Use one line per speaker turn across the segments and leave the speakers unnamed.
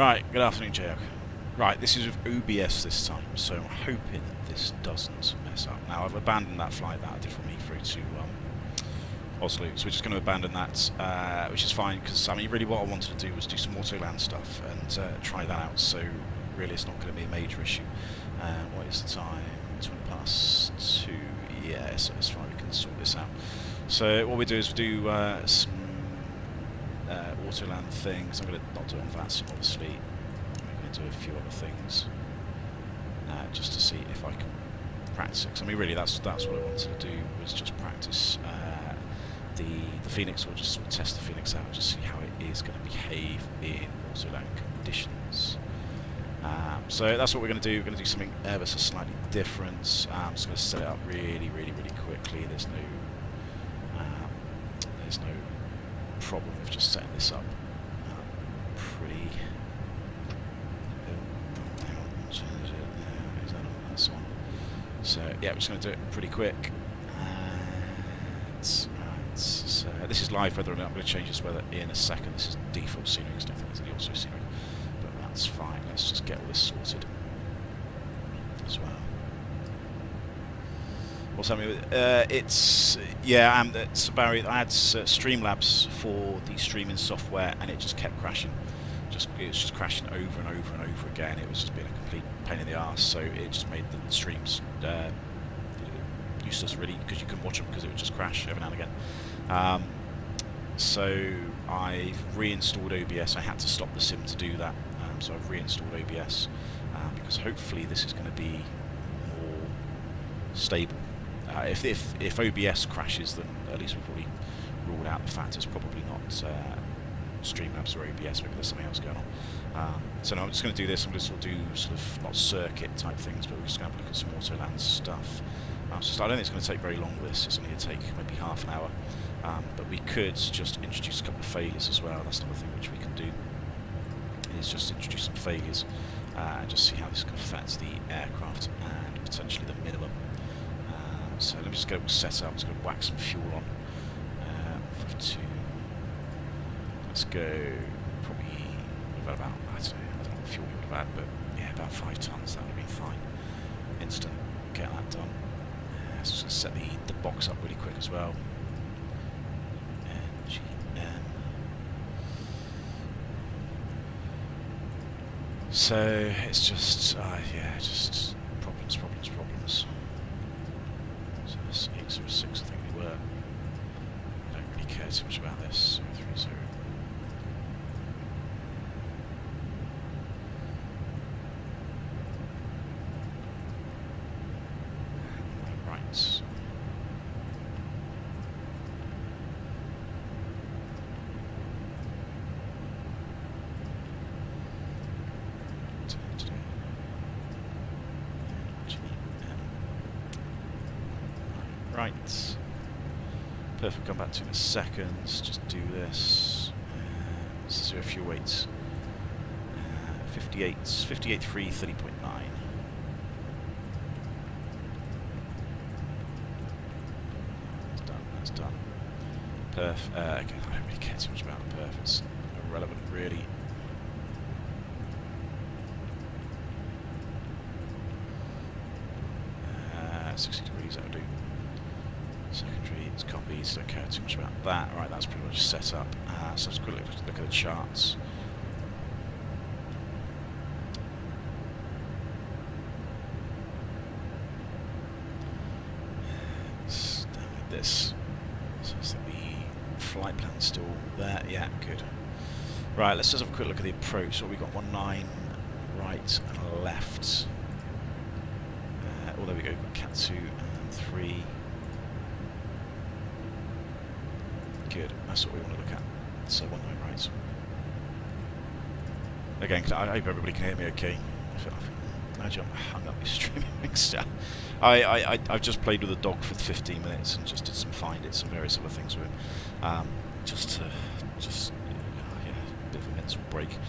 Right, good afternoon, Jayok. Right, this is with OBS this time, so I'm hoping this doesn't mess up. Now, I've abandoned that flight that I did from Heathrow to Oslo, so we're just going to abandon that, which is fine, because, I mean, really what I wanted to do was do some Autoland stuff and try that out, so really it's not going to be a major issue. What is the time? 20 past 2, yeah, so it's fine, we can sort this out. So what we do is we do some Autoland things. I'm going to not do it on VATS, obviously. I'm going to do a few other things just to see if I can practice it. 'Cause I mean, really, that's what I wanted to do, was just practice the Fenix, or just sort of test the Fenix out, just see how it is going to behave in Autoland conditions. So that's what we're going to do. We're going to do something ever so slightly different. I'm just going to set it up really quickly. There's no problem with just setting this up pretty. Is that on? That's on. So yeah, we're just going to do it pretty quick. So this is live weather, and I'm going to change this weather in a second. This is default scenery, because I don't think there's any also scenery, but that's fine. Let's just get all this sorted as well. What's happening with it? It's Barry. I had Streamlabs for the streaming software, and it just kept crashing. It was just crashing over and over again. It was just being a complete pain in the arse. So it just made the streams useless, really, because you couldn't watch them because it would just crash every now and again. So I've reinstalled OBS. I had to stop the sim to do that. So I've reinstalled OBS because hopefully this is going to be more stable. If OBS crashes, then at least we've probably ruled out the fact it's probably not Streamlabs or OBS. Maybe there's something else going on. So no, I'm just going to do this. I'm going to sort of not circuit type things, but we're just going to have a look at some Autoland stuff. So I don't think it's going to take very long. This it's only going to take maybe half an hour, but we could just introduce a couple of failures as well. That's another thing which we can do. Is just introduce some failures and just see how this can affect the aircraft and potentially the minimum. So let me just get it all set up. I'm just going to whack some fuel on. Let's go. Probably about I don't know what fuel we would have had, but yeah, about 5 tons. That would have been fine. Instant. Get that done. So just going to set the box up really quick as well. NGM. So it's just just problems. So it's 806, I think we were. I don't really care too much about this. 030. Right. Right. Perfect, come back to in a second. Just do this. This is your fuel weights. 58.3, 30.9. That's done. Perf. Again, I don't really care too much about the perf. It's irrelevant, really. 60 degrees, that would do. Secondary, it's copies, don't care too much about that. Right, that's pretty much set up. So let's quickly look at the charts. It's down like this. So is the flight plan still there? Yeah, good. Right, let's just have a quick look at the approach. So we've got 19 right and left. Oh, there we go. We've got Cat 2 and 3. Good. That's what we want to look at. So 19 right. Again, I hope everybody can hear me okay. Imagine I'm hung up this streaming things. I've just played with the dog for 15 minutes and just did some find it, some various other things with him, just a bit of a mental break.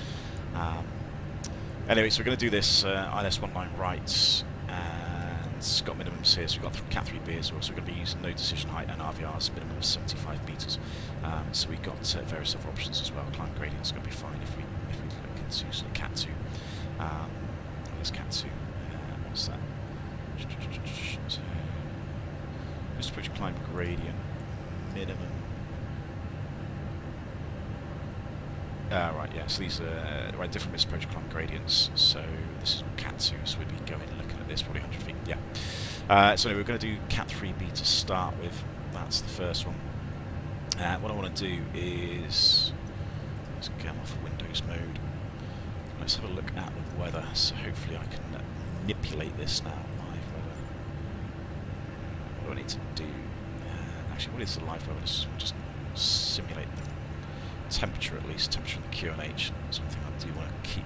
Anyway, so we're going to do this ILS-19 right, and it's got minimums here. So we've got Cat 3B as well. So we're going to be using no decision height and RVR's minimum of 75 meters. So we've got various other options as well. Climb gradient's going to be fine if we look 2, so the Cat 2. There's Cat 2. What's that? So, missed approach climb gradient minimum. Right, yeah, so these are different missed approach climb gradients. So this is Cat 2, so we'd be going looking at this, probably 100 feet, yeah. So anyway, we're going to do Cat 3B to start with. That's the first one. What I want to do is, let's get off Windows mode. Let's have a look at the weather, so hopefully I can manipulate this now, live weather. What do I need to do? Actually, what is the live weather? Let's just simulate the temperature at least, temperature in the QNH, something I do want to keep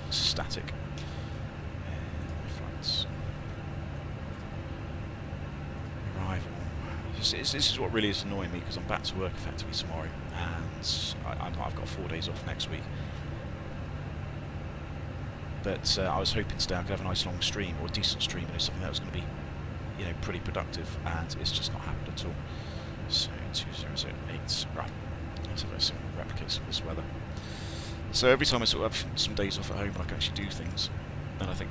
static. Flights. Arrival. This is what really is annoying me, because I'm back to work effectively tomorrow, and I've got 4 days off next week. But I was hoping today I could have a nice long stream, or a decent stream, and something that was going to be, you know, pretty productive, and it's just not happened at all. So 2008, right. Let's have some replicates of this weather. So every time I sort of have some days off at home, I can actually do things, and I think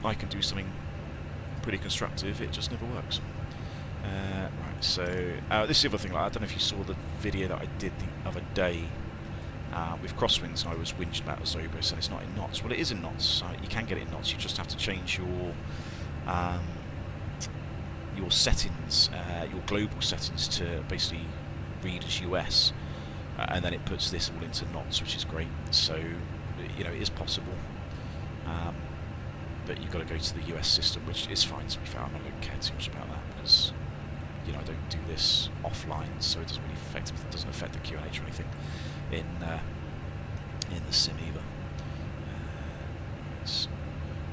I can do something pretty constructive. It just never works. Right. So this is the other thing. Like, I don't know if you saw the video that I did the other day with crosswinds, and I was whinged about the Zobus, and it's not in knots. Well, it is in knots. You can get it in knots. You just have to change your settings, your global settings, to basically read as US. And then it puts this all into knots, which is great. So, you know, it is possible. But you've got to go to the US system, which is fine, to be fair. I'm not going to care too much about that, because, you know, I don't do this offline, so it doesn't really affect me. It doesn't affect the QNH or anything in the sim either. Let's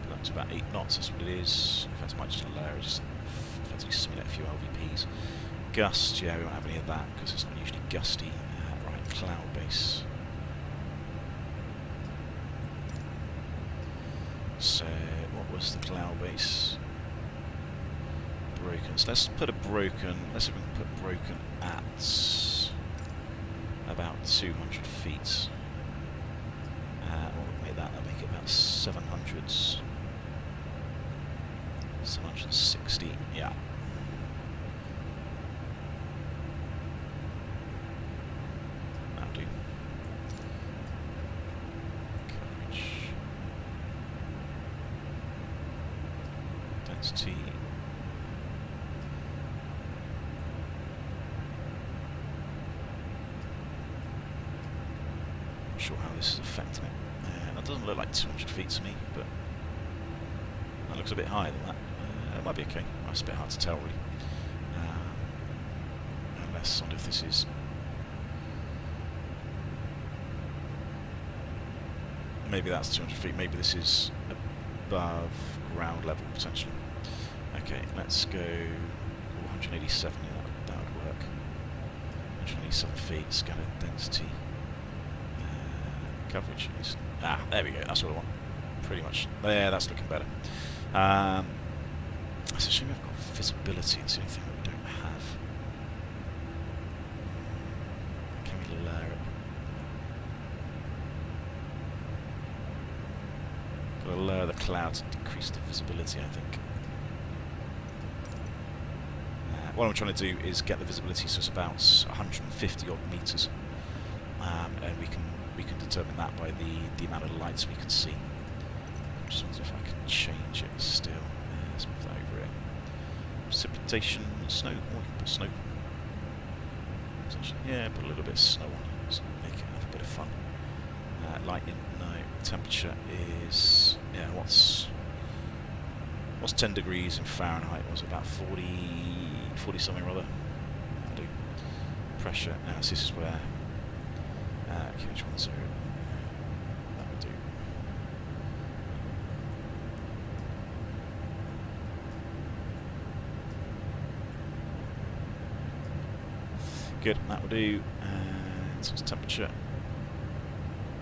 put up to about 8 knots, that's what it is. In fact, I might just lower it, just effectively simulate a few LVPs. Gust, yeah, we won't have any of that, because it's not usually gusty. Cloud base. So what was the cloud base? Broken. So let's put a broken. Let's see if we can put broken at about 200 feet. What would make that? That'll make it about 700s. 760. Yeah. Density. Not sure how this is affecting it. That doesn't look like 200 feet to me, but that looks a bit higher than that. It might be okay. It's a bit hard to tell, really. Unless, I wonder if this is. Maybe that's 200 feet. Maybe this is above ground level potentially. Okay, let's go 187. Yeah, that would work. 187 feet. Scanner density. Coverage is. There we go. That's what I want. Pretty much. There, that's looking better. It's a shame we've got visibility. It's the only thing that we don't have. Can we lower it? Got to lower the cloud to decrease the visibility, I think. What I'm trying to do is get the visibility so it's about 150 odd meters, and we can determine that by the amount of lights we can see. I'm just wondering if I can change it still. Let's move that over here. Precipitation, snow. Oh, we can put snow. Yeah, put a little bit of snow on. Just make it have a bit of fun. Lightning, no. Temperature is, yeah, what's 10 degrees in Fahrenheit? Was it about 40 something or other? That'll do. Pressure, now this is where, okay, which one's there? That would do. Good, that will do. And so it's temperature.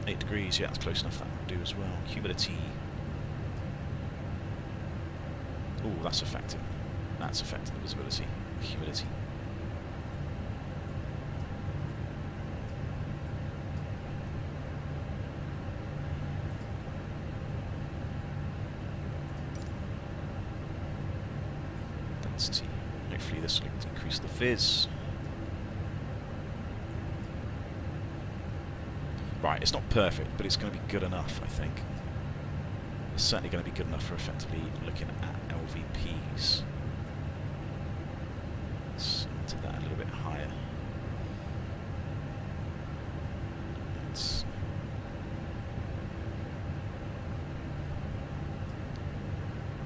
8 degrees, yeah, that's close enough, that will do as well. Humidity. Oh, that's affecting. That's affecting the visibility. Humidity. intensity. Hopefully this will increase the fizz. Right, it's not perfect, but it's going to be good enough, I think. It's certainly going to be good enough for effectively looking at LVPs. Let's do that a little bit higher.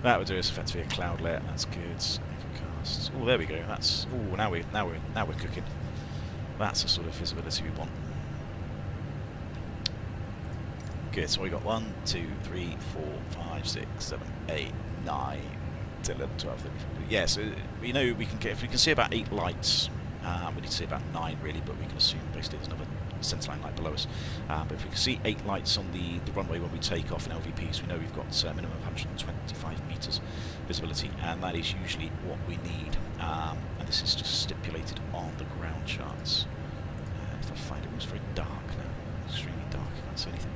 That would do us effectively a cloudlet. That's good. Overcast. Oh, there we go. That's now we're cooking. That's the sort of visibility we want. Good. So we got 1, 2, 3, 4, 5, 6, 7, 8, 9, 10, 11, 12, 13, 14. Yeah. So we know we can get, if we can see about 8 lights. We need to see about 9 really, but we can assume basically there's another centerline light below us. But if we can see 8 lights on the runway when we take off in LVPs, we know we've got a minimum of 125 metres visibility, and that is usually what we need. And this is just stipulated on the ground charts. If I find it, was very dark now, extremely dark. I can't see anything.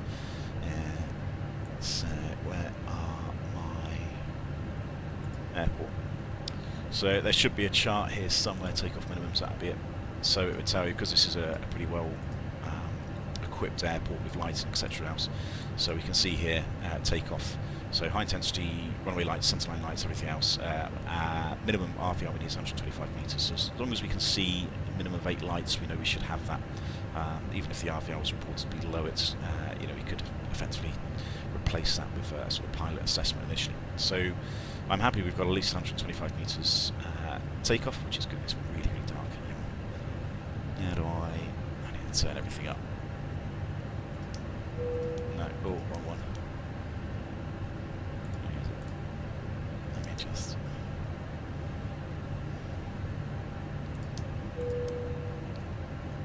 So where are my airport? So there should be a chart here somewhere, takeoff minimums, that'll be it. So it would tell you, because this is a pretty well equipped airport with lights and etc. else. So we can see here takeoff. So high intensity runway lights, centerline lights, everything else. Minimum RVR we need is 125 metres. So as long as we can see a minimum of 8 lights, we know we should have that. Even if the RVR was reported to be low, it's you know, we could effectively replace that with a sort of pilot assessment initially. So I'm happy we've got at least 125 metres takeoff, which is good. It's really, really dark. How do I need to turn everything up. No, oh, wrong one. Let me just... I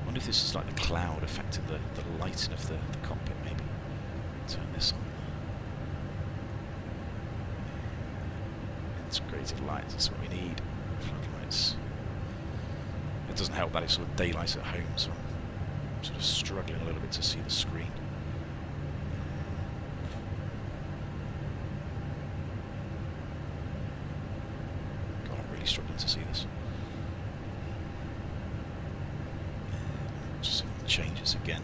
wonder if this is like the cloud affecting the lighting of the cockpit, maybe. Turn this on. Integrated lights, that's what we need. Floodlights. It doesn't help that it's sort of daylight at home, so I'm sort of struggling a little bit to see the screen. God, I'm really struggling to see this. Just see if it changes again.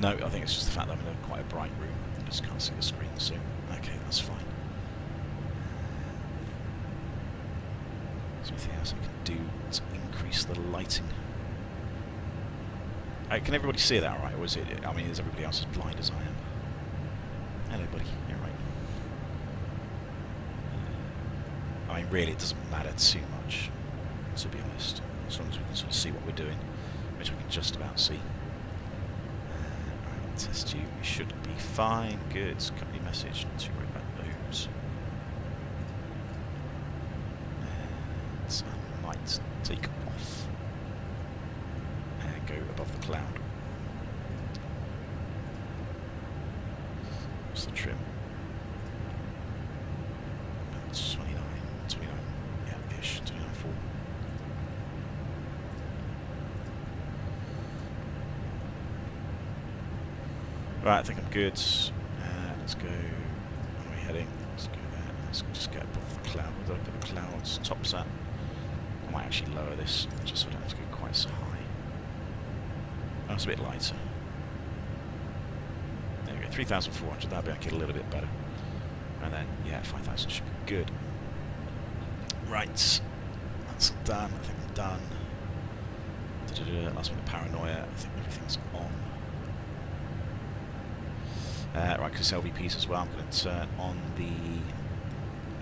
No, I think it's just the fact that I'm in quite a bright room. I just can't see the screen, so okay, that's fine. Is there anything else I can do to increase the lighting? Can everybody see that alright, or is it, I mean, is everybody else as blind as I am? Hello buddy, you're right. I mean, really it doesn't matter too much, to be honest, as long as we can sort of see what we're doing, which I can just about see. Test you, we should be fine. Good. Company message, not too worried about those. And I might take off and go above the cloud. What's the trim? 29, yeah, ish, 29.4. Right, I think I'm good. Let's go. Where are we heading? Let's go there. Let's just get above the cloud. We'll look at the clouds. Tops at. I might actually lower this, just so I don't have to go quite so high. That's a bit lighter. There we go. 3,400. That'll make it a little bit better. And then, yeah, 5,000 should be good. Right. That's done. I think I'm done. Last one, the paranoia. I think everything's on. Right, because LVPs as well, I'm going to turn on the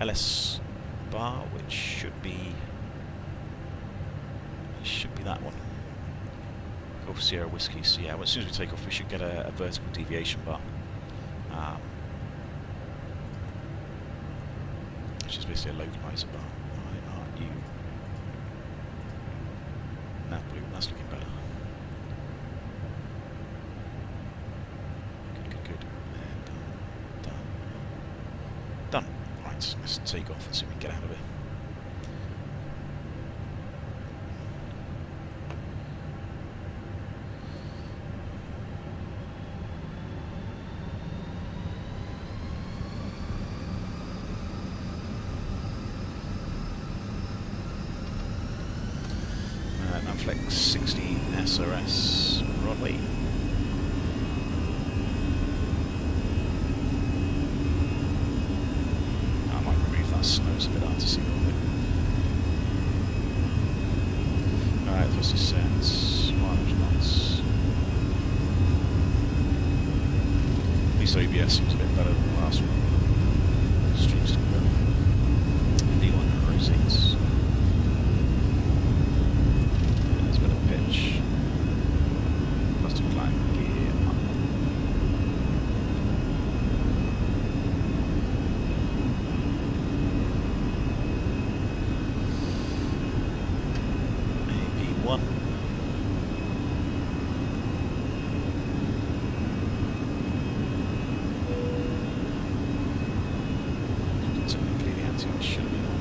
LS bar, which should be that one. Golf Sierra Whiskey. So yeah, well, as soon as we take off, we should get a vertical deviation bar, which is basically a localizer bar. Why aren't you? Nav blue. That's looking better. Right, let's take off and see if we can get out of it. Flex 60 SRS Broadway. I might remove that snow, so a bit hard to see all of it. Alright, thrust set, 100 knots. At least OBS seems a bit better than the last one. Stream's still good. D1 rotates. Pitch. Plus to climb gear up. AP1. Technically the anti-ice should have been on.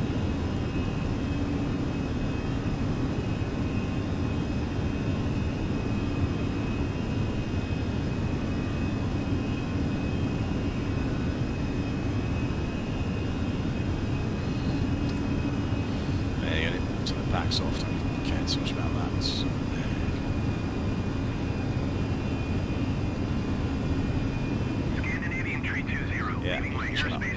Soft, I don't care too much about that.
Scandinavian 320.
Yeah, shut up. Yeah,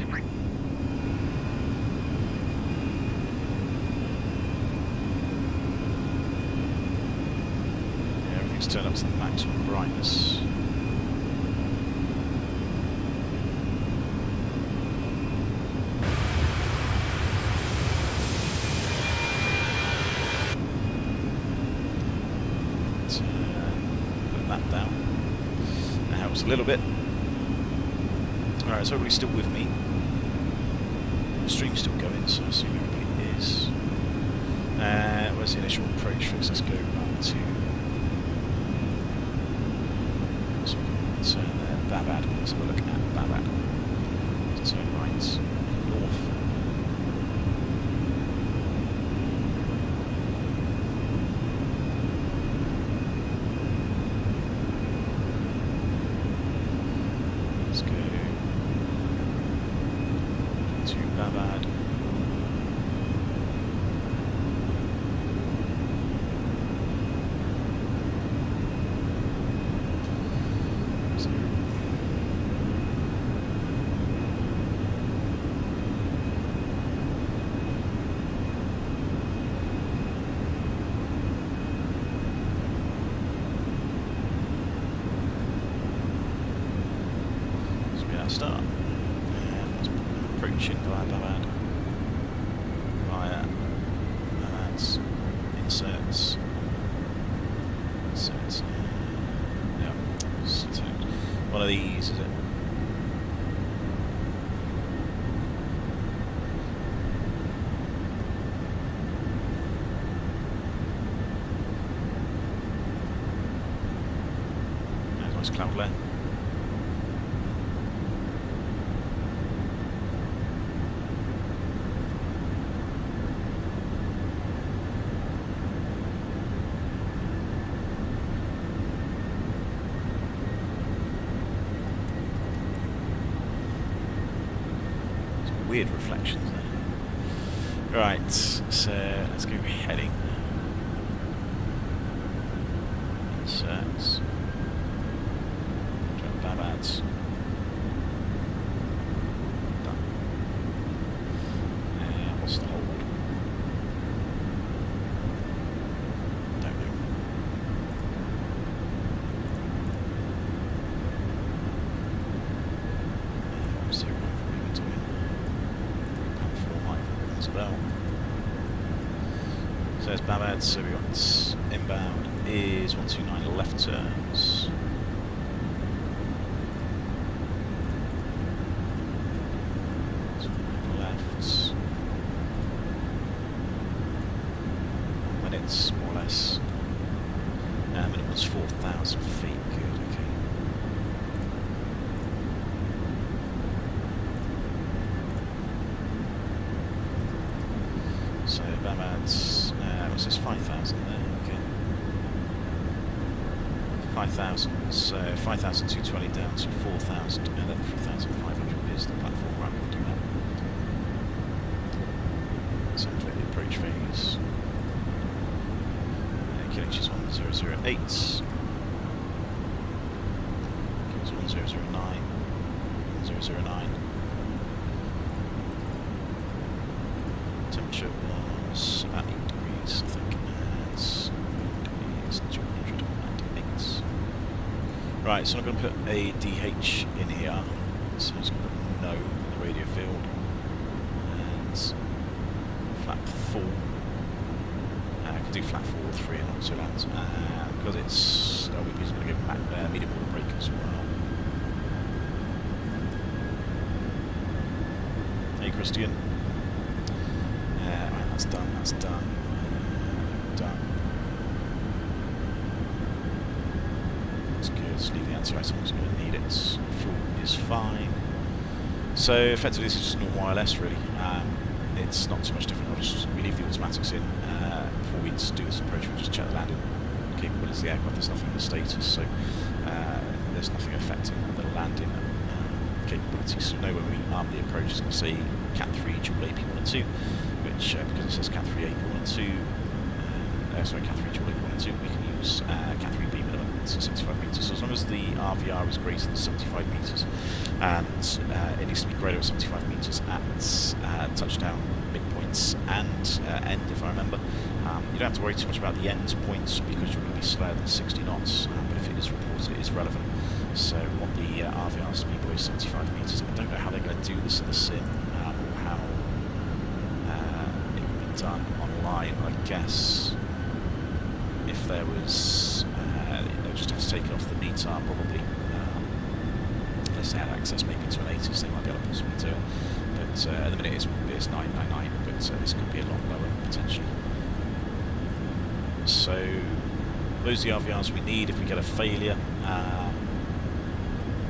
everything's turned up to the maximum brightness. That down. That helps a little bit. Alright, so everybody's still with me. The stream's still going, so I assume everybody is. Where's the initial approach fix? Let's go back to... So we can turn there. Babad. Let's have a look at Babad. Let's turn right. North. Let's go to Babad. So start. And let's approach it via Babad. Via Babad's inserts. Inserts. Yeah. So one of these, is it? There's a nice cloud layer. Weird reflections there. Right, so let's go heading. Inserts. Babad's. Done. What's the hold? Don't know. Zero for me to win. Well. So there's Babad, so we got inbound is 129 left turns. Left. Minutes, more or less. Minimum's 4,000 feet, good, okay. that's, what's this, 5,000 there, okay. 5,000, so 5,220 down to 4,000, and then 3,500 is the platform. Right, we'll do that. So the approach phase. QH is 1008. It's 1009. 1009. Temperature was about 8 degrees, I think. It's 208. Right, so I'm going to put a DH in here. So I'm just going to put no in the radio field. And flap 4. I can do flat 4 or 3 and Autoland. Because it's... Oh, we're going to give medium water brake as well. Hey, Christian. Right, that's done, that's done. Done. That's good. Leave the anti-ice on, I'm going to need it. Fuel is fine. So, effectively, this is just normal wireless, really. It's not too much different. We leave the automatics in. Before we do this approach, we'll just check the landing capability of the aircraft. There's nothing in the status, so there's nothing affecting the landing capability. So know when we arm the approach, it's going to say Cat 3 dual AP1 and 2, which because it says Cat 3 AP1 and 2, sorry, Cat 3 dual AP1 and 2, we can use Cat 3B minimum, so 75 metres. So as long as the RVR is greater than 75 metres, and it needs to be greater than 75 metres at touchdown, midpoints, and end, if I remember. You don't have to worry too much about the end points because you're going to be slower than 60 knots, but if it is reported, it is relevant. So we want the RVRs to be below 75 metres. I don't know how they're going to do this in the sim, or how it would be done online. I guess if there was, they'll just have to take it off the METAR probably. Unless they had access maybe to an 80, so they might be able to possibly do it. But at the minute it's 999, but this could be a lot lower potentially. So those are the RVRs we need. If we get a failure,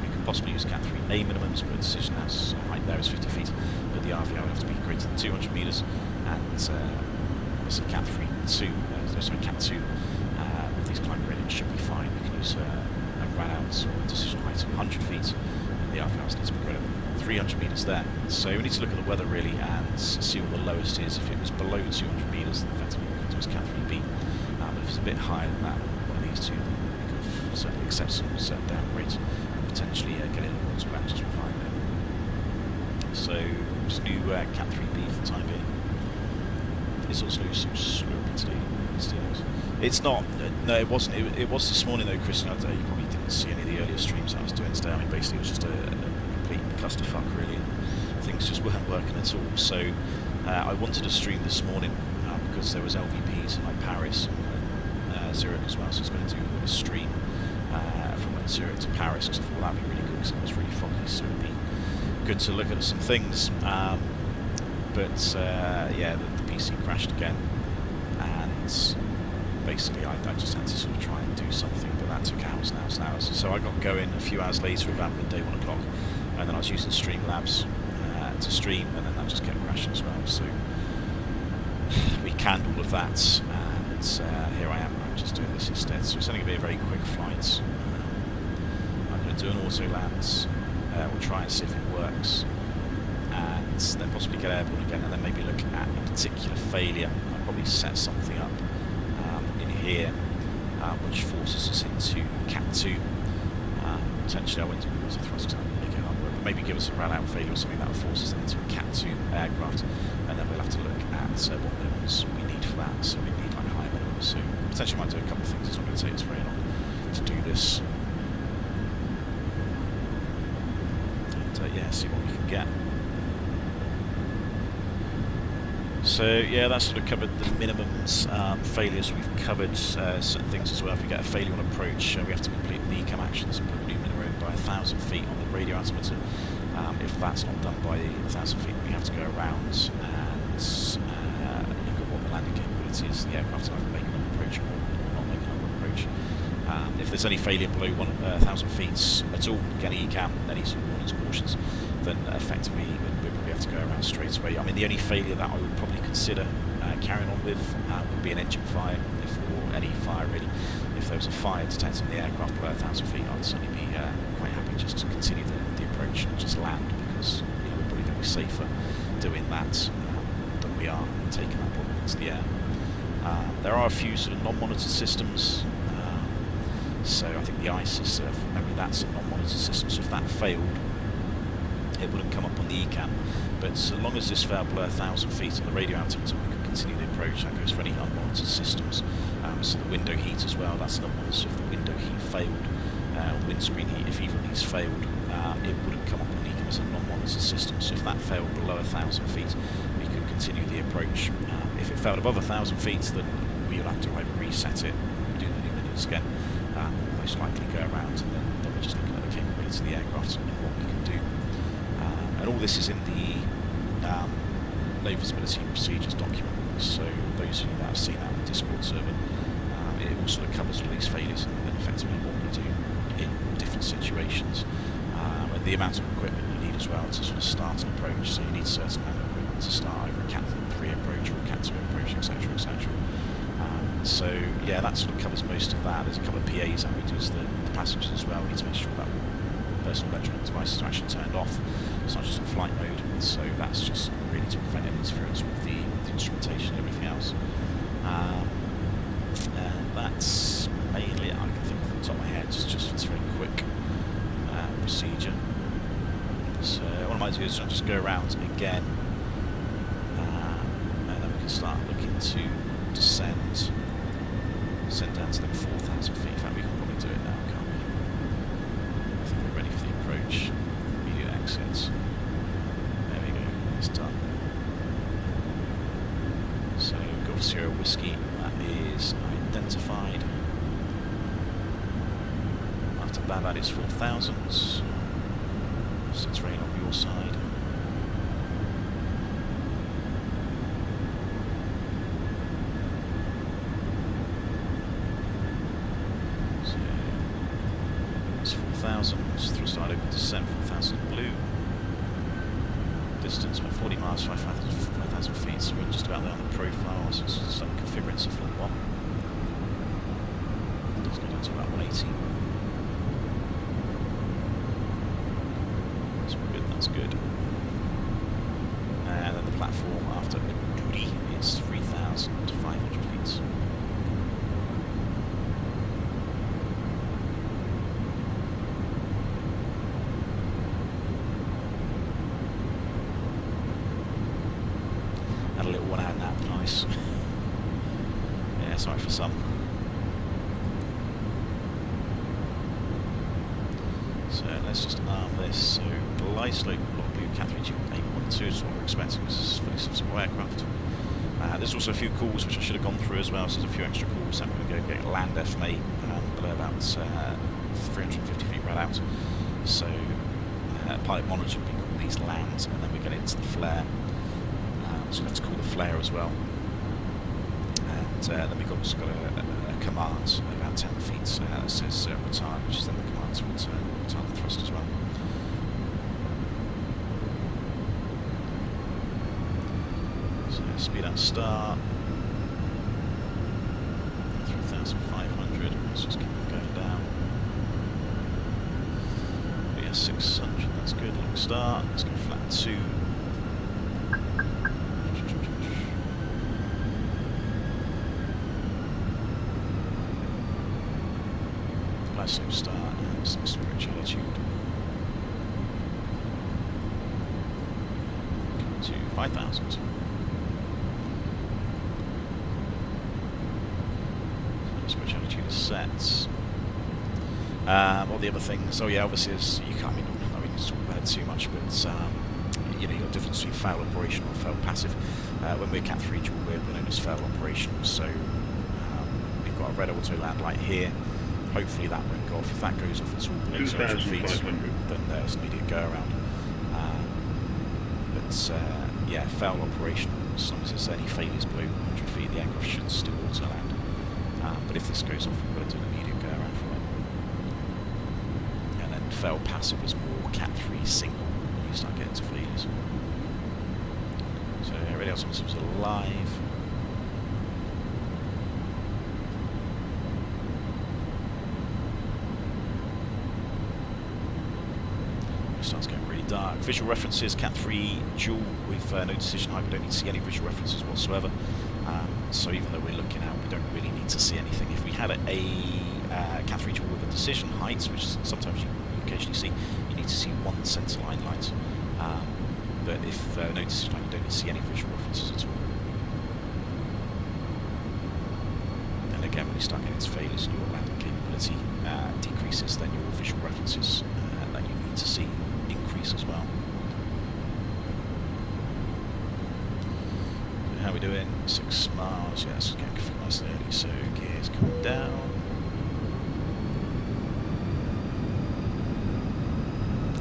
we can possibly use Cat 3A minimums, but the decision has height there is 50 feet, but the RVR would have to be greater than 200 metres, and obviously Cat 3-2, sorry, Cat 2 with these climate gradients should be fine. We can use a run out or a decision height of 100 feet, and the RVRs need to be greater than 300 metres there. So we need to look at the weather really and see what the lowest is. If it was below 200 metres, then effectively we can do is Cat 3B. But if it's a bit higher than that, one of these two, we can certainly accept some certain downgrade and potentially get in the water just fine there. So just do Cat 3B for the time being. It's also some slurping today. It's not. No, it wasn't. It was this morning though, Christian. You probably didn't see any of the earlier streams I was doing today. I mean, basically it was just a complete clusterfuck really. Things just weren't working at all. So I wanted to stream this morning because there was LVPs in like Paris and Zurich as well. So I was going to do a stream from like Zurich to Paris because I thought that'd be really good because it was really foggy. So it'd be good to look at some things. But yeah, the PC crashed again, and basically I just had to sort of try and do something, but that took hours and hours. So I got going a few hours later, about midday, 1 o'clock, and then I was using Streamlabs to stream, and then that just kept crashing as well. So we canned all of that, and here I am. I'm just doing this instead. So it's only going to be a very quick flight. I'm going to do an Autoland. We'll try and see if it works, and then possibly get airborne again, and then maybe look at a particular failure. I'll probably set something up in here which forces us into Cat 2. Potentially I went to water thrust because I'm making hardware, but maybe give us a run out failure or something that will force us into a Cat 2 aircraft, and then we'll have to look at what minimums we need for that. So we need like higher minimums. So potentially might do a couple of things. It's not going to take us very long to do this. And yeah, see what we can get. So yeah, that's sort of covered the minimums, failures. We've covered certain things as well. If we get a failure on approach, we have to complete the ECAM actions and put new minimum by 1,000 feet on the radio altimeter. If that's not done by 1,000 feet, we have to go around and look at what the landing capability is. The aircraft either make another approach or not make another approach. If there's any failure below 1,000 feet at all, get an ECAM, any sort of warnings, cautions, then effectively we'll probably have to go around straight away. I mean, the only failure that I would probably consider carrying on with would be an engine fire, or any fire really. If there was a fire detected in the aircraft below 1,000 feet, I'd certainly be quite happy just to continue the approach and just land, because we're probably going to be safer doing that than we are taking that problem into the air. There are a few sort of non-monitored systems. So I think the ISIS, maybe that's a non-monitored system, so if that failed, it wouldn't come up on the ECAM. But so long as this failed below 1,000 feet on the radio altimeter, we can continue the approach. That goes for any unmonitored systems. So the window heat as well, that's not monitored. So if the window heat failed, windscreen heat, if either of these failed, it wouldn't come up on the ECAM as a non-monitored system. So if that failed below 1,000 feet, we could continue the approach. If it failed above 1,000 feet, then we'll have to either reset it, do the new minutes again, most likely go around, and then we're just looking at the capability of the aircraft and what we can do. And all this is in the low visibility procedures document, so those of you that have seen that on the Discord server, it all sort of covers release failures and effectively what we do in different situations, and the amount of equipment you need as well to sort of start an approach. So you need certain amount of equipment to start either a Cat 3 approach or a Cat 2 approach, etc, etc. So yeah, that sort of covers most of that. There's a couple of PAs that we do as the passengers as well. We need to make sure that personal electronic devices are actually turned off. It's not just on flight mode, so that's just really to prevent any interference with the instrumentation and everything else. And that's mainly it I can think of off the top of my head, just it's a very quick procedure. So what I might do is I'll just go around again, and then we can start looking to descend down to them 4,000 feet. In fact, we can probably do it now, can't we? I think we're ready for the approach. Immediate exits. There we go, it's done. So, Golf Sierra Whiskey, that is identified. After Babad is 4,000. So it's rain on your side. Thrust side open to 4,000 blue. Distance about 40 miles, 5,000 feet, so we're just about there on the profile, so it's some configurance of flight 1. Let's go down to about 180. That's good, that's good. And then the platform after Maduri is 3,500 feet. Had a little 1 hour nap, nice. Yeah, sorry for some. So let's just arm this. So glide slope, blue Cat 320 is what we're expecting. This is fully sensible aircraft. There's also a few calls which I should have gone through as well, so there's a few extra calls. I'm going to go get land FMA below about 350 feet right out. So pilot monitor will be called these lands, and then we get into the flare. So we have to call the flare as well. And then we've also got a command about 10 feet that says retard, which is then the command to retard the thrust as well. So speed out start. 3,500. Let's just keep it going down. But yeah, 600. That's good. Long start. Let's go flat 2. Slow start and some approach altitude to 5,000. Approach altitude is set. All the other things. Oh yeah, obviously is you can't. I mean, it's talk about it too much, but you know, your difference between fail operational and fail passive. When we're Cat 3 dual, we're known as fail operational. So we've got a red auto land light here. Hopefully that won't go off. If that goes off, it's all below 2,000 feet, then there's an immediate go around. But yeah, fail operational, as long as there's any failures below 100 feet, the aircraft should still auto land. But if this goes off, we've got to do an immediate go around for it. And then fail passive is more Cat 3 single. We start 5. It starts getting really dark. Visual references, Cat 3 dual with no decision height. We don't need to see any visual references whatsoever. So even though we're looking out, we don't really need to see anything. If we had a Cat 3 dual with a decision height, which sometimes you occasionally see, you need to see one centre line light. But if no decision height, you don't need to see any visual references at all. And again, when you start getting into failures and your landing capability decreases, then your visual references that you need to see increase as well. So how are we doing? 6 miles. Yeah, it's getting nice and early, so gears come down.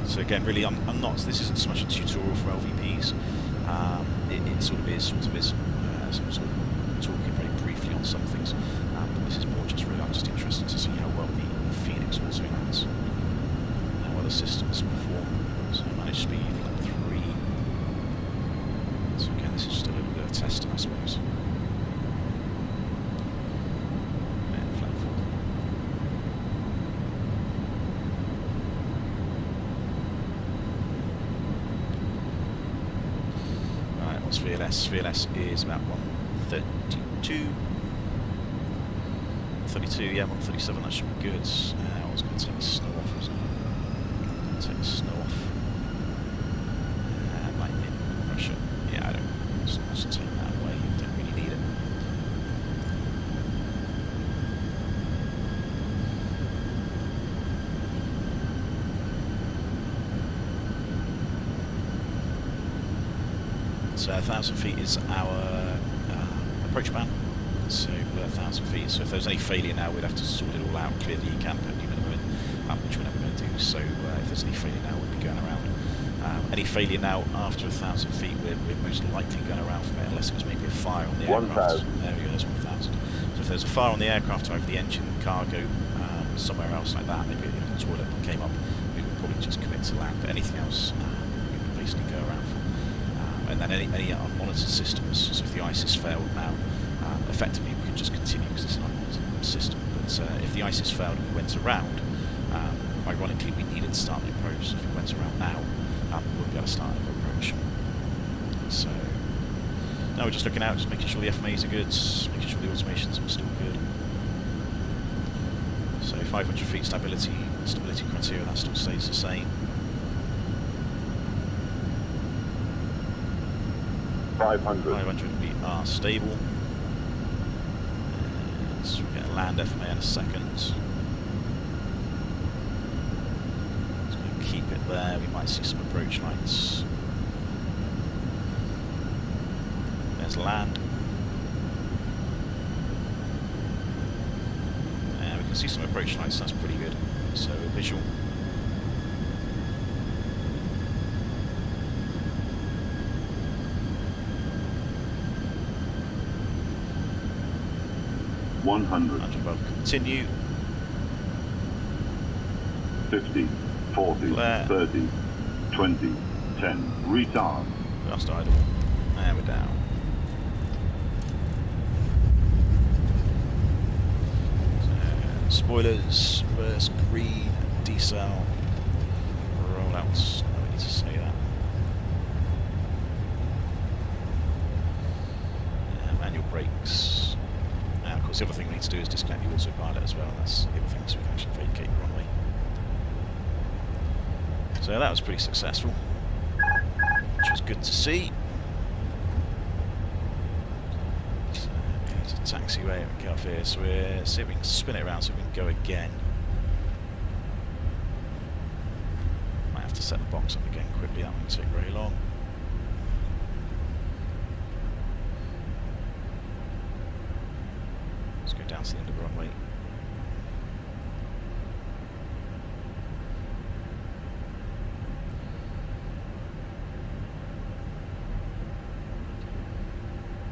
So again, really, I'm not. This isn't so much a tutorial for LVPs. It sort of is. So I'm sort of talking very briefly on some things. But this is more just really. I'm just interested to see how well the Fenix Autoland how well the systems perform. So managed speed level 3. So again, this is just a little bit of testing, I suppose. VLS is about 132. 32, yeah, 137, that should be good. I was going to take the snow off, wasn't I? Take the snow off. Lightning pressure. Yeah, I don't. Just take that away, you don't really need it. So 1,000 feet is our approach band. So 1,000 feet. So if there's any failure now, we'd have to sort it all out, clear the camp, put new minimum in, which we're never going to do. So if there's any failure now, we'd be going around. Any failure now after 1,000 feet, we're most likely going around from it, unless it was maybe a fire on the aircraft. There we go, there's 1,000. So if there's a fire on the aircraft, either the engine, cargo, somewhere else like that, maybe the toilet came up, we would probably just commit to land. But anything else, we would basically go around for. And then any unmonitored systems, so if the ISIS failed now, effectively we could just continue because it's an unmonitored system. But if the ISIS failed and we went around, ironically we needed to start the approach. So if we went around now, we wouldn't be able to start the approach. So now we're just looking out, just making sure the FMAs are good, making sure the automations are still good. So 500 feet stability criteria, that still stays the same. 500 we are stable. So we'll get a land FMA in a second. Just going to keep it there. We might see some approach lights. There's land. And we can see some approach lights, that's pretty good. So visual. Above. Continue.
50, 40, Flare. 30, 20, 10. Retard.
Just idle. And we're down. So, spoilers, reverse, green, decel, rollouts. I need to say that. Manual brakes. Of course, the other thing we need to do is disconnect the autopilot as well. That's the other thing, so we can actually vacate the runway. So that was pretty successful, which was good to see. So it's a taxiway and get off here. So we're see if we can spin it around so we can go again. Might have to set the box up again quickly. That won't take very long. Down to the end of the runway.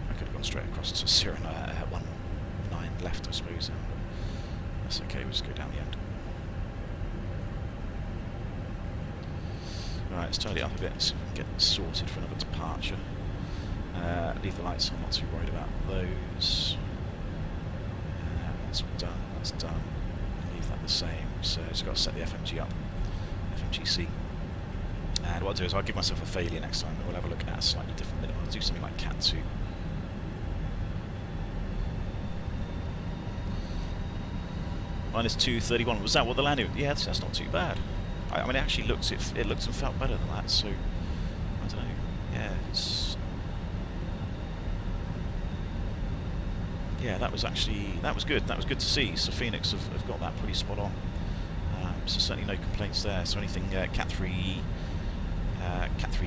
I could have gone straight across to 19 left, I suppose, but that's okay, we'll just go down the end. Right, let's tidy it up a bit so we can get sorted for another departure. Leave the lights on, not too worried about those. That's all done, that's done. Leave that the same, so just got to set the FMG up, FMGC. And what I'll do is I'll give myself a failure next time, and we'll have a look at a slightly different minimum. I'll do something like Cat 2. Minus 231. Was that what the landing? Yeah, that's not too bad. I mean, it actually looked it looked and felt better than that. So I don't know. Yeah, that was good. That was good to see. So Fenix have got that pretty spot on. So certainly no complaints there. So anything Cat 3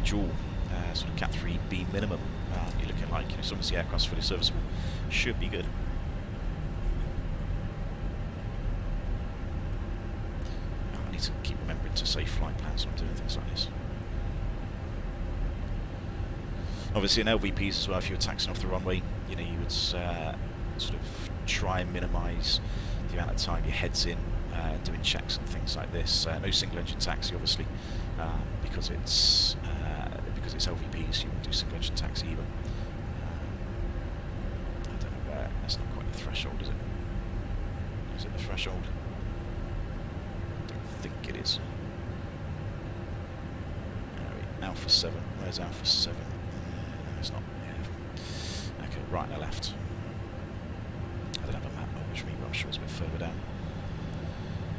dual, sort of Cat 3B minimum, you're looking like, as long as the aircraft's fully serviceable, should be good. I need to keep remembering to say flight plans when I'm doing things like this. Obviously in LVPs as well, if you were taxiing off the runway, you know, you would sort of try and minimise the amount of time your head's in doing checks and things like this. No single engine taxi obviously, because it's LVP, so you won't do single engine taxi either. I don't know where, that's not quite the threshold, is it? Is it the threshold? I don't think it is. Alpha 7, where's Alpha 7? No, it's not. Yeah. Okay, right and left. I don't have a map on which me, but I'm sure it's a bit further down.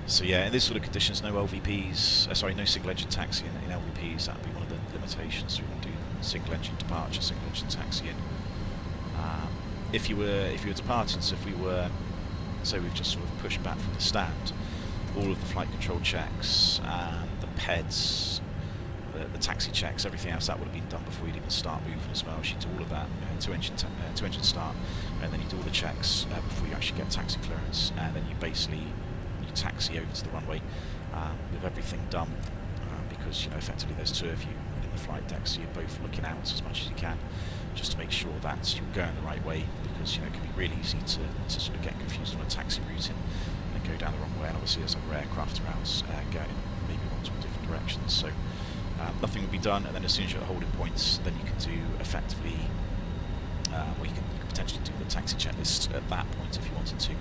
So yeah, in this sort of conditions, no LVPs, sorry, no single engine taxi in LVPs. That would be one of the limitations. So we won't do single engine departure, single engine taxi in. If you were departing, so if we were, say we've just sort of pushed back from the stand, all of the flight control checks, the PEDs, the taxi checks, everything else, that would have been done before you'd even start moving as well. So you do all of that, two engine start, and then you do all the checks before you actually get taxi clearance, and then you basically taxi over to the runway with everything done, because, you know, effectively there's two of you in the flight deck, so you're both looking out as much as you can, just to make sure that you're going the right way, because, you know, it can be really easy to sort of get confused on a taxi route and go down the wrong way, and obviously there's other aircraft around going maybe one to different directions, so nothing will be done, and then as soon as you're at holding points, then you can do effectively, well, you can potentially do the taxi checklist at that point if you wanted to.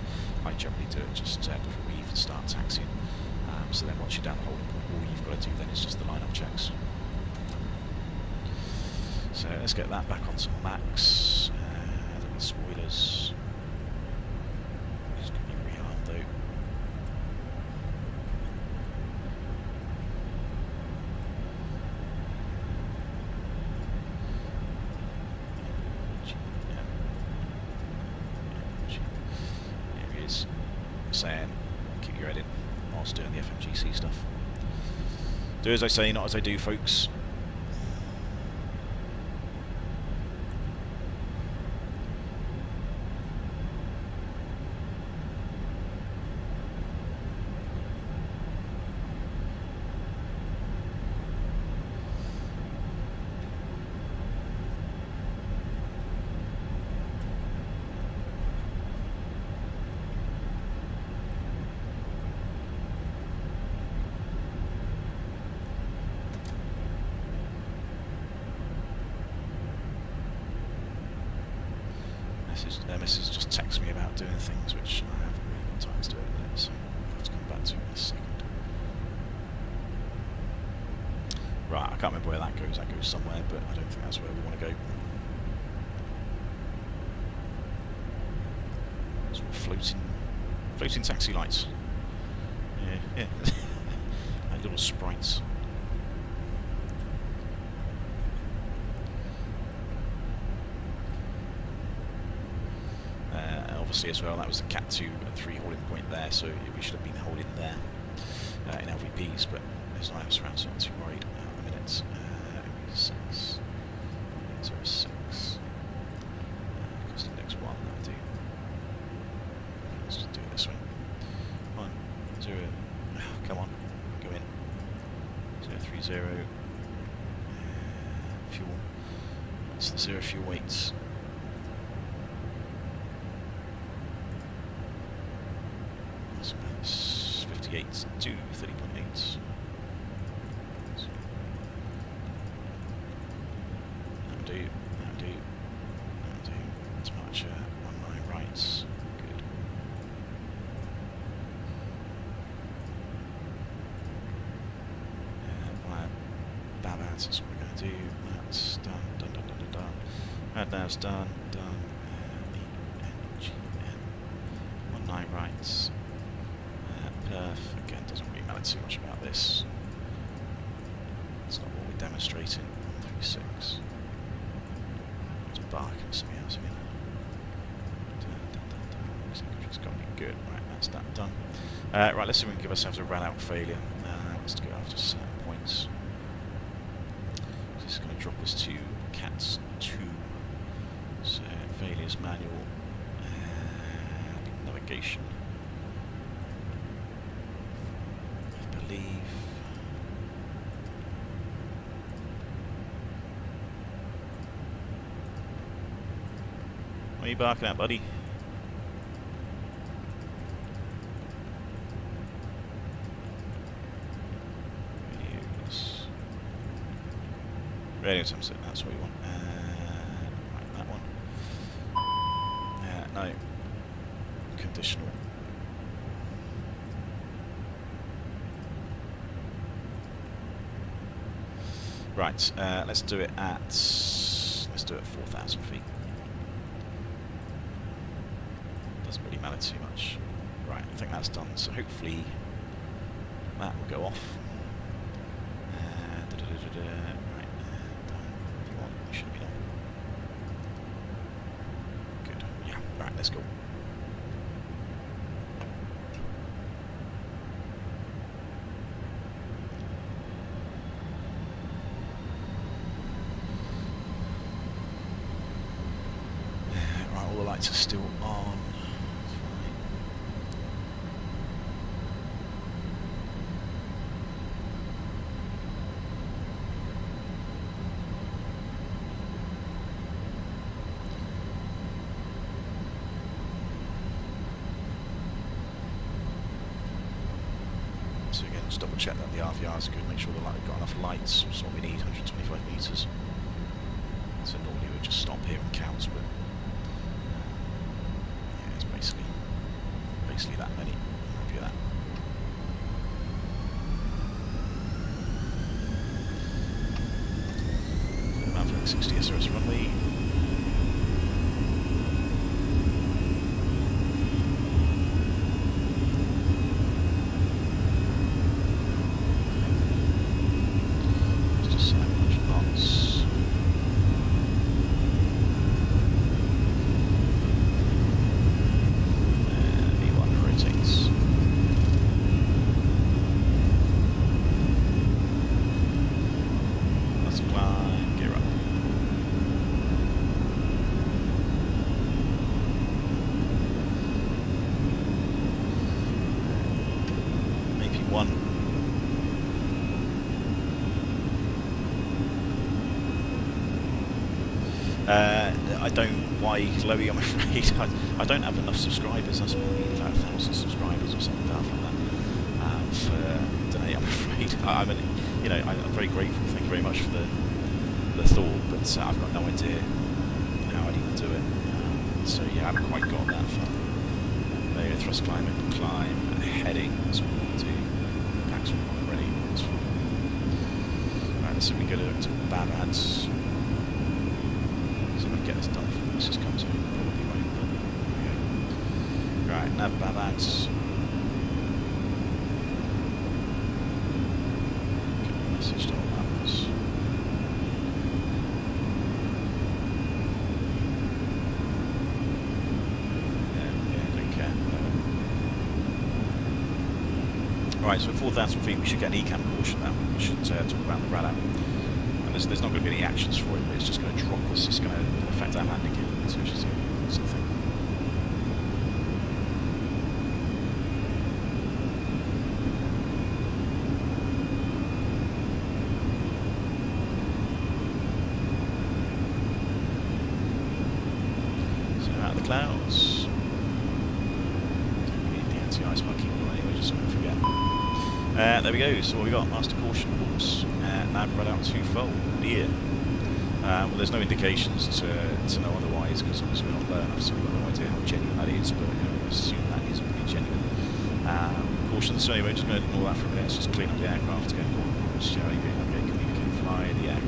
I generally do it just before we even start taxiing. So then once you're down the holding point, all you've got to do then is just the line-up checks. So let's get that back onto max. The spoilers. Just going to be rearmed though. Saying keep your head in whilst doing the FMGC stuff. Do as I say, not as I do, folks. Mrs. just texts me about doing things which I haven't really got time to do at the minute, so I'll have to come back to it in a second. Right, I can't remember where that goes. That goes somewhere, but I don't think that's where we want to go. Sort of floating taxi lights. Yeah. Like little sprites. Obviously as well, that was the Cat 2 and 3 holding point there, so we should have been holding there in LVPs, but there's no else around, so I'm not too worried at the minute. 06, 06, cost index 1, that'll do. Let's just do it this way. 1, 0, come on, go in. 030, fuel, that's the 0 fuel weights. That's 58 to 30.8. That'll do. that's what we're going to do. That's done, done, done, done, done, done. Rad nav's done, done. ENGN 19 rights. Perf, again, doesn't really matter too much about this. It's not what we're demonstrating. 36. It's barking something else again. It's got to be good. Right, that's that done. Right, let's see if we can give ourselves a run-out failure. Let's go after certain points. This is going to drop us to CATS 2. So, failures manual. Navigation. I believe. What are you barking at, buddy? Radio sunset, that's what we want. Right, that one. No. Conditional. Right, let's do it at 4,000 feet. Doesn't really matter too much. Right, I think that's done. So hopefully that will go off. Should be done. Good. Yeah. Right. Let's go. Right. All the lights are still on. So again, just double check that the RVR is good, make sure the light got enough lights, that's what we need, 125 metres. So normally we'd just stop here and count, but yeah, it's basically that many. Happy with that. So about 60 SRS runway. I don't, why Chloe, I'm afraid, I don't have enough subscribers, that's probably about 1,000 subscribers or something like that. Today, I'm afraid. I mean, you know, I'm very grateful, thank you very much for the thought, but I've got no idea how I'd even do it. So yeah, I haven't quite got that far. There you go, thrust climb, heading, that's what we want to do. Packs are not ready, that's fine. Right, let's see if we go to Babads. Get this done before this comes in. Probably won't, but there we go. Right, nav Babads. Get a message to all that was. Yeah, don't care. Whatever. Right, so at 4,000 feet we should get an ECAM caution now. We should talk about the radar. There's not going to be any actions for it, but it's just going to drop us. It's going to affect our landing gear, so which is something. So out of the clouds. Don't need the anti-ice by keeping on anyway, just so I don't forget. There we go. So what we got? Master caution course. Nav run out twofold. Yeah. Well, there's no indications to know otherwise, because obviously we're not low enough, so we've got no idea how genuine that is, but you know, I assume that is pretty genuine. Caution, so anyway, just going to ignore that for a minute. Let's just clean up the aircraft, get a course, communicate, fly the aircraft.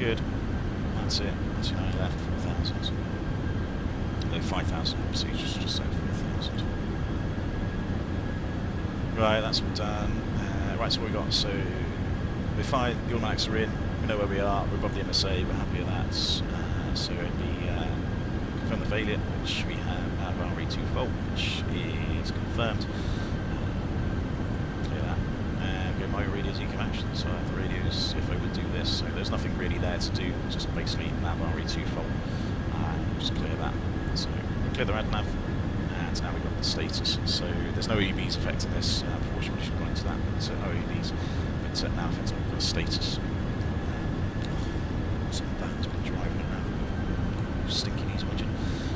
good. That's it. That's your 9 left, 4,000. No, 5,000, obviously, just over 4,000. Right, that's all done. Right, so what we got? So, we're fine, the automatics are in, we know where we are, we're above the MSA, we're happy with that. So it'd be confirm the failure, which we have now of our E2 fault, which is confirmed. Clear that. Go my radios eco action, so I have the radios if I would do this. So there's nothing really there to do, just basically nav our E2 fault. Just clear that. So we clear the rad nav, and now we've got the status. So there's no EBs affecting this, unfortunately we should go into that, but no EBs. But now effectively we've got a status. Some van's been driving around. Stinky diesel engine.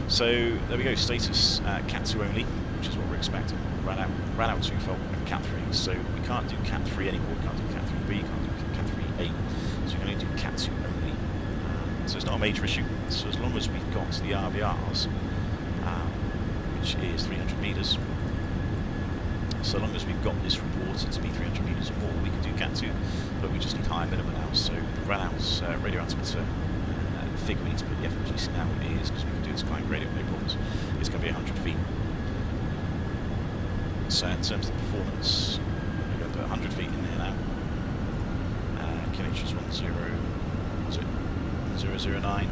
So there we go, status Cat 2 only, which is what we're expecting. Ran out 2 fault and Cat 3. So we can't do Cat 3 anymore, we can't do Cat 3B, can't do Cat 3A. So we can only do Cat 2 only. So it's not a major issue. So as long as we've got the RVRs, which is 300 metres, so long as we've got this reported to be 300 metres or more, we can do Cat 2, but we just need higher minimum now. So the RANOut's radio altimeter figure we need to put the FMGC now is, because we can do this client radio, no problems, it's going to be 100 feet. So in terms of the performance, we're going to put 100 feet in here now. QNH is 009,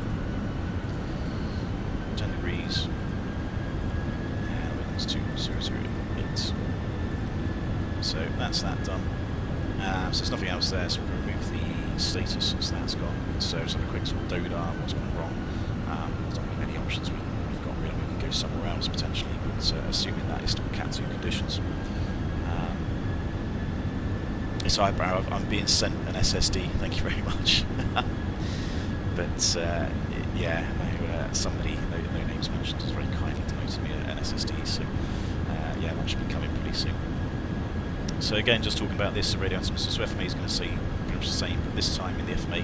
10 degrees, and winds 2008. So that's that done. So there's nothing else there, so we'll remove the status, so that's gone. So just have a quick sort of dodar, what's gone wrong. There's not really many options we've got really. We can go somewhere else potentially, but assuming that is still Cat 2 conditions. It's eyebrow, I'm being sent an SSD, thank you very much. But yeah, no, somebody, no names mentioned, has very kindly donated me an SSD, so yeah, that should be coming pretty soon. So again, just talking about this, the radio altimeter, so FMA is going to see pretty much the same, but this time in the FMA,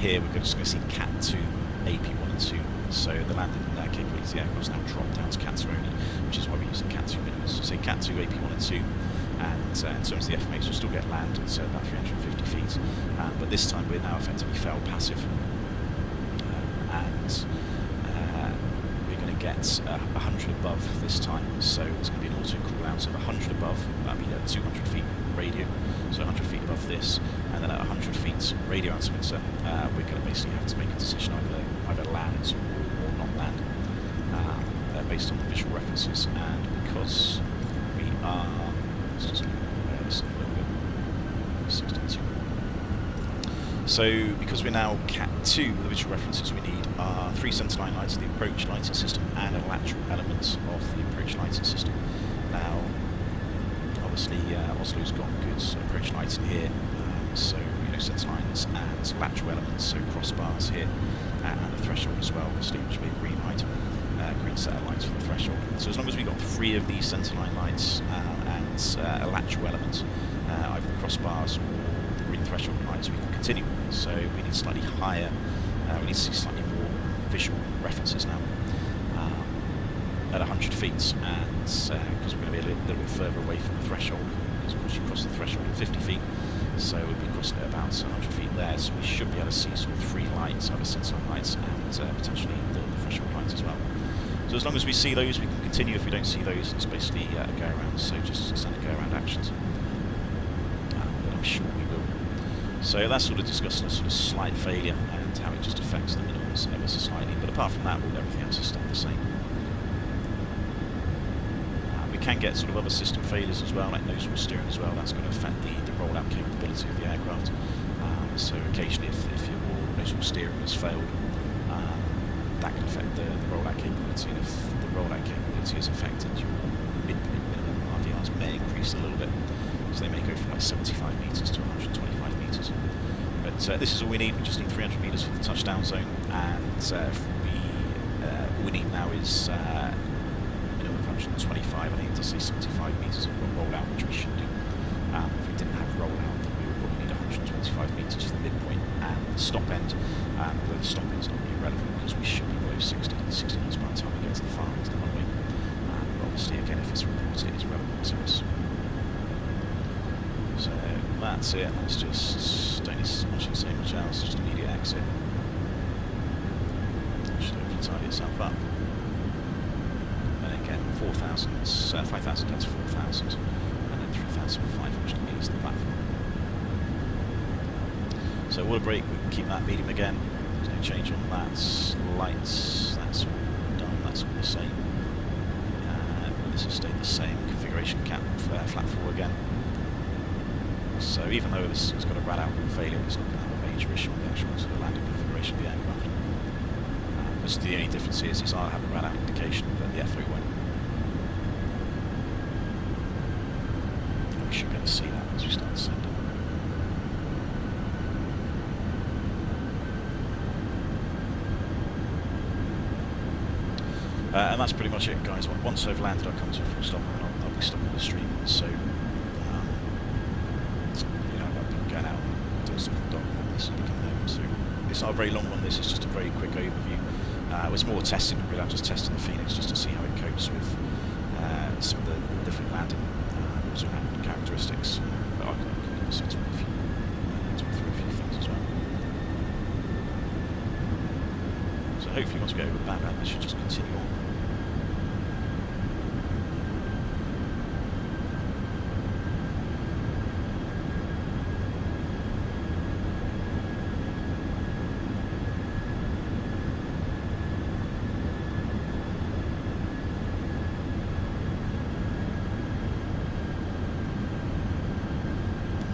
here we're just going to see Cat 2, AP1 and 2, so the landing capability of the aircraft has now dropped down to Cat 2 only, which is why we're using Cat 2 minimums. So say Cat 2, AP1 and 2, and in terms of the FMAs, we'll still get land at about 350 feet, but this time we're now effectively fail passive, and we're going to get 100 above this time, so there's going to be an auto call out of 100 above, that'll be at 200 feet radio, so 100 feet above this, and then at 100 feet radio altimeter, we're going to basically have to make a decision either land or not land, based on the visual references, and because we are, let's just this a little bit, 62. So because we're now Cat 2, the visual references we need are 3 centerline lights of the approach lighting system and a lateral element of the approach lighting system. Now, obviously Oslo's got good approach lighting here, so centerlines and lateral elements, so crossbars here, and a threshold as well, obviously, which will be a green light, green set of lights for the threshold. So as long as we've got 3 of these centerline lights and a lateral element, either the crossbars or the green threshold lights, we can continue. So we need slightly higher, we need to see slightly more visual references now at 100 feet, and because we're going to be a little bit further away from the threshold, because of course you cross the threshold at 50 feet, so we'll be crossing at about 100 feet there, so we should be able to see sort of 3 lights, either centerline lights and potentially the threshold lights as well. So as long as we see those, we can continue. If we don't see those, it's basically a go around, so just standard go around actions. But I'm sure we will. So that's sort of discussing a sort of slight failure and how it just affects the minimums ever so slightly. But apart from that, everything else is staying the same. We can get sort of other system failures as well, like nose wheel steering as well. That's going to affect the rollout capability of the aircraft. So occasionally, if your nose wheel steering has failed, that can affect the rollout capability, and if the rollout capability is affected, your midpoint minimum RVRs may increase a little bit, so they may go from like 75 metres to 125 metres. But this is all we need. We just need 300 metres for the touchdown zone, and all we need now is minimum of 125. I think it does say 75 metres of rollout, which we should do. If we didn't have rollout, then we would probably need 125 metres for the midpoint and the stop end. Although the stop end is not really relevant because we should be below 60 knots by the time we get to the far end of the runway. But obviously, again, if it's reported, it is relevant to us. So that's it. Let's just don't need much to say much else. Just immediate exit. that's 4,000, and then 3,500 is the platform. So water brake, we can keep that medium again. There's no change on that. Lights, that's all done. That's all the same. This has stayed the same. Configuration cap, flat 4 again. So even though this has got a rad out failure, it's not going to have a major issue on the actual sort of landing configuration of the aircraft. Because the only difference is I'll have a rad out indication, but the FO won't. We should be able to see that as we start descending. And that's pretty much it, guys. Once I've landed, I'll come to a full stop, and I'll be stopping the stream. So, you know, I've been going out and doing stuff with the dog, and this will be coming home. So, it's not a very long one. This is just a very quick overview. It was more testing, really. I'm just testing the Fenix just to see how it copes with some of the different landing characteristics. But I can obviously talk through a few things as well. So, hopefully, once we get over the back, this should just continue on.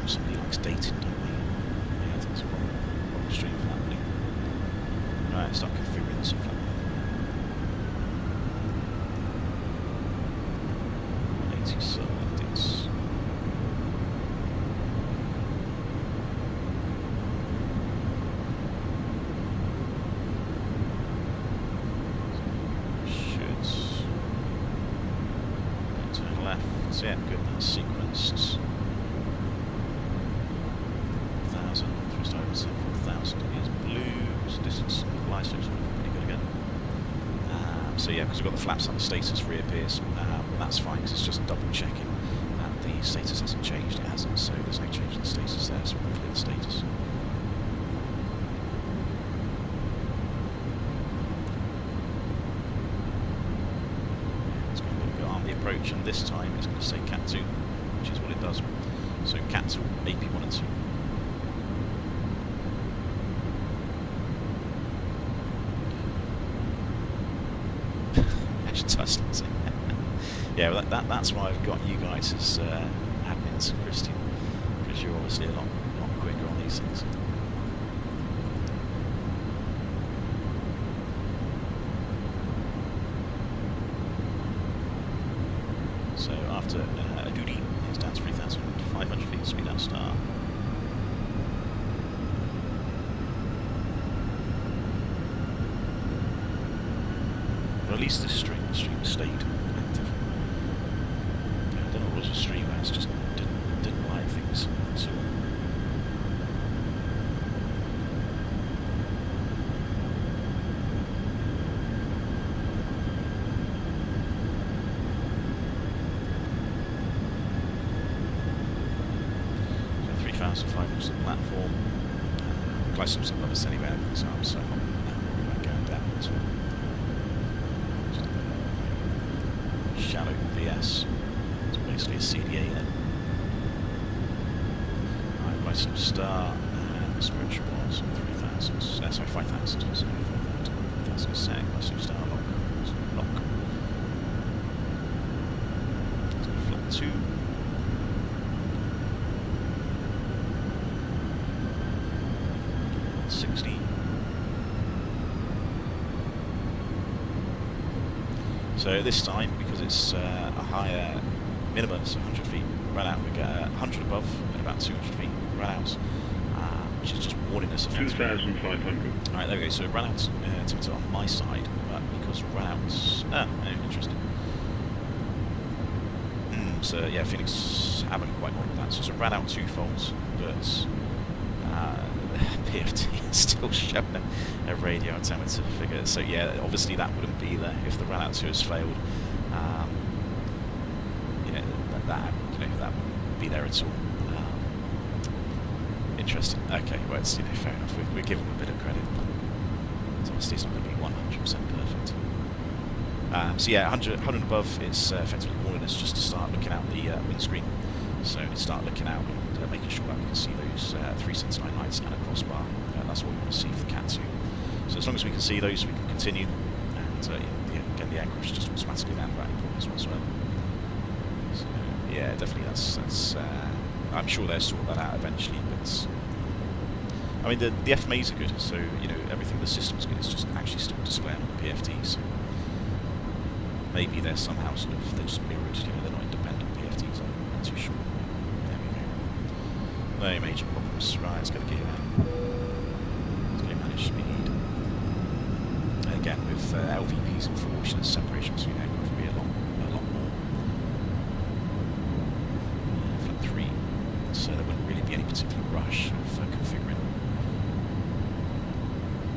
Somebody likes dating, don't they? Yeah, that's a wrong stream for that, really. Right, start configuring this flat. 80 selected. Should turn left. Yeah, good. That's sequenced. 4,000 is blue, so distance light looks pretty good again. So yeah, because we've got the flaps on the status reappears, that's fine because it's just double checking that the status hasn't changed. It hasn't, so there's no change in the status there, so we'll clear the status. It's going to go on the approach, and this time it's going to say Cat 2, which is what it does. So Cat 2, AP1 and 2. Yeah, well that's why I've got you guys as admins, Christian, because you're obviously a lot quicker on these things. So after a duty, it's down to 3,500 feet, speed out star. But at least this stream stayed active. Yeah, I don't know what was a stream, I just didn't like things at all. So 3,500 is the platform. Close ups above us anyway, so I'm so not worried about going down at all. Shallow VS. It's basically a CDA then. Right, by some star and spiritual bars 3,000. Sorry, 5,000. Sorry, 5,000 sec. By some star lock. Lock. So flat 2. So this time, because it's a higher minimum, so 100 feet run out, we get 100 above and about 200 feet run out, which is just warning us.
2,500.
Alright, there we go. So run out altimeter on my side, but because run outs. Interesting. So yeah, Fenix haven't quite modeled that. So it's a run out twofold, but PFT is still showing a radio altimeter figure. So yeah, obviously that wouldn't be there if the run out 2 has failed. That wouldn't be there at all. Interesting. Okay, well, it's fair enough. We're giving them a bit of credit. So obviously it's not going to be 100% perfect. So yeah, 100 above is effectively warning us just to start looking out the windscreen. So we start looking out and making sure that we can see those 3 centre-line lights and a crossbar. That's what we want to see for the Cat 2. So as long as we can see those, we can continue. And again, the aircraft is just automatically down at any point as well. So yeah, definitely that's I'm sure they'll sort that out eventually, but I mean the FMAs are good, so you know everything, the system's good. It's just actually still displaying on the PFT. So maybe they're somehow sort of they're just mirrored. You know, they're not independent PFTs. I'm not too sure. There we go. No major problems. Right, let's get the gear down. Let's go manage speed. And again, with LVPs and force, the separation between aircraft will be a lot more. Flat 3. So there wouldn't really be any particular rush of configuring.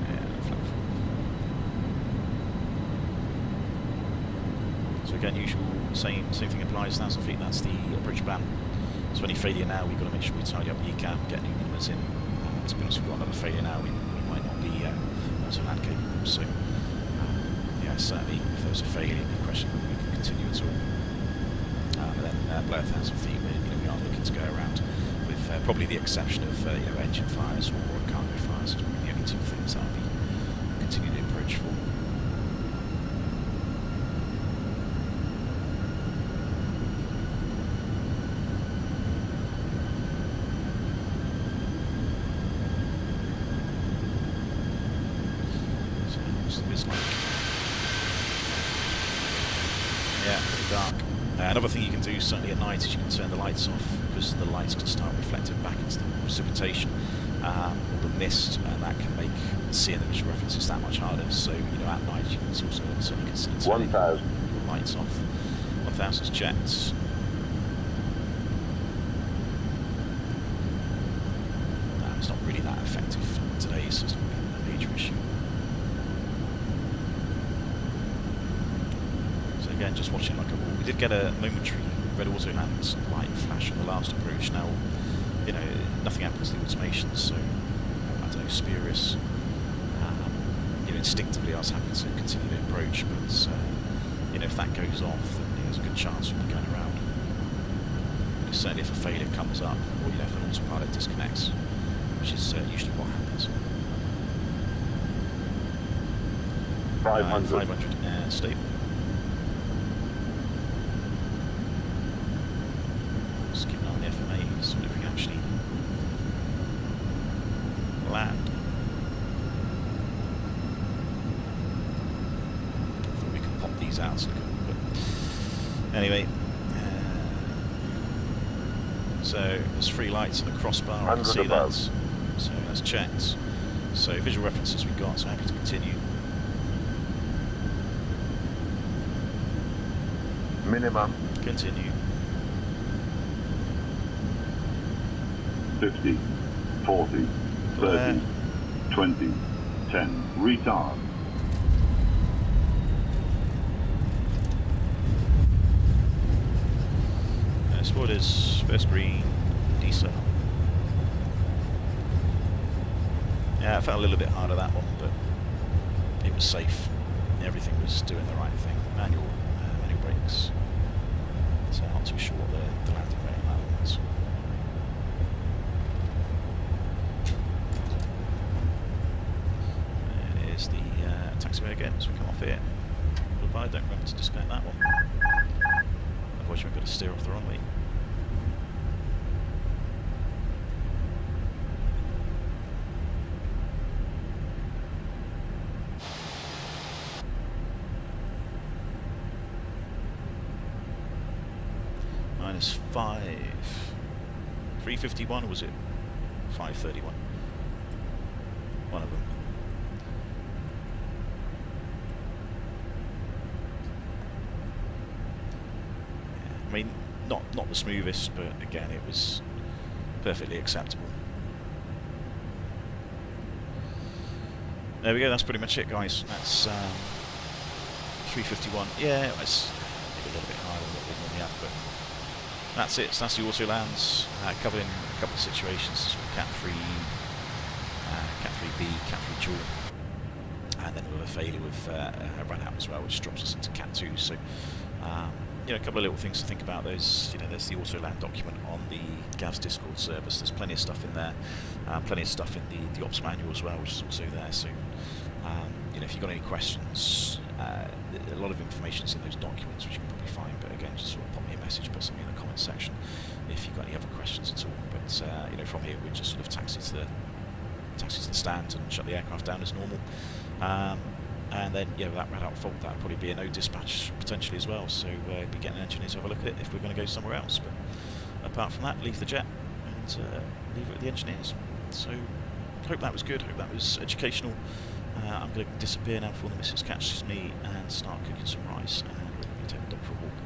Yeah, flat 4. So again, usual, same thing applies. 1,000 feet, that's the approach ban. So any failure now, we've got to make sure we tidy up the ECAM, get new minimas in. To be honest, if we've got another failure now, we might not be Autoland capable. So yeah, certainly if there was a failure, it'd be a question whether we can continue at all. And then below 1,000 feet, we are looking to go around with probably the exception of engine fires or cargo fires. The only two things that I'll be continuing to approach for. Yeah, pretty dark. Another thing you can do, certainly at night, is you can turn the lights off, because the lights can start reflecting back into the precipitation or the mist, and that can make seeing the visual references that much harder. So, at night you can also certainly consider turning the lights off. 1,000's checked. It's not really that effective today, so it's not really a major issue. Again, just watching like a wall. We did get a momentary red Autoland light flash on the last approach. Now, nothing happens to the automation, so I don't know, spurious. Instinctively I was happy to continue the approach, but if that goes off, then there's a good chance we'll be going around. Certainly if a failure comes up, or if an autopilot disconnects, which is usually what happens.
500.
500 stable. Just keep an eye on the FMAs, so if we can actually land. I thought we could pop these out, so but anyway. So there's 3 lights and a crossbar, I can see that. So that's checked. So visual references we've got, so happy to continue.
Minimum.
Continue.
50, 40, 30, 20, 10, retard.
Spoilers, first green, diesel. Yeah, I felt a little bit harder that one, but it was safe. Everything was doing the right thing. Manual brakes. So I'm not too sure what the landing rate on that one was. There is the taxiway again as we come off here. Goodbye, don't remember to disconnect that one. Otherwise we've got to steer off the runway. -5. 351, or was it 531? One of them. Yeah, I mean, not the smoothest, but again, it was perfectly acceptable. There we go. That's pretty much it, guys. That's 351. Yeah, it's maybe a little bit higher than what we normally have, but. That's it, so that's the Autolands, covering a couple of situations, Cat 3, Cat 3B, Cat 3 dual, and then with a failure with run out as well, which drops us into Cat 2. So you know, a couple of little things to think about. There's the Autoland document on the Gav's Discord service. There's plenty of stuff in there, plenty of stuff in the ops manual as well, which is also there. So you know, if you've got any questions, a lot of information's in those documents, which you can probably find. But again, just sort of pop me a message, put something in the comments section if you've got any other questions at all. But you know, from here we just sort of taxi to the stand and shut the aircraft down as normal. And then, yeah, that rad-out fault, that would probably be a no dispatch potentially as well. So be getting an engineer to have a look at it if we're going to go somewhere else. But apart from that, leave the jet and leave it with the engineers. So hope that was good. Hope that was educational. I'm going to disappear now before the missus catches me and start cooking some rice, and we're going to be taking the dog for a walk.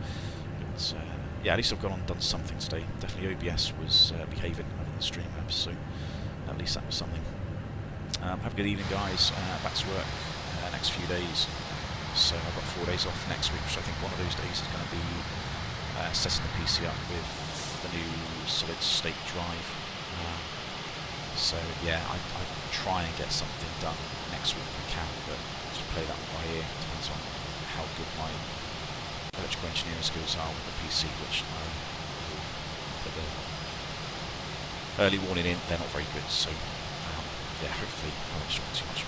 But yeah, at least I've gone on and done something today. Definitely OBS was behaving other than stream apps, so at least that was something. Have a good evening, guys. Back to work next few days. So I've got 4 days off next week, which I think one of those days is going to be setting the PC up with the new solid state drive. So yeah, I try and get something done next week if I can, but just play that by ear. Depends on how good my electrical engineering skills are with the PC, which I will put the early warning in. They're not very good, so yeah, hopefully I won't struggle too much.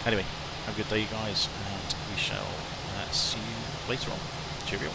Anyway, have a good day, guys, and we shall see you later on. Cheerio.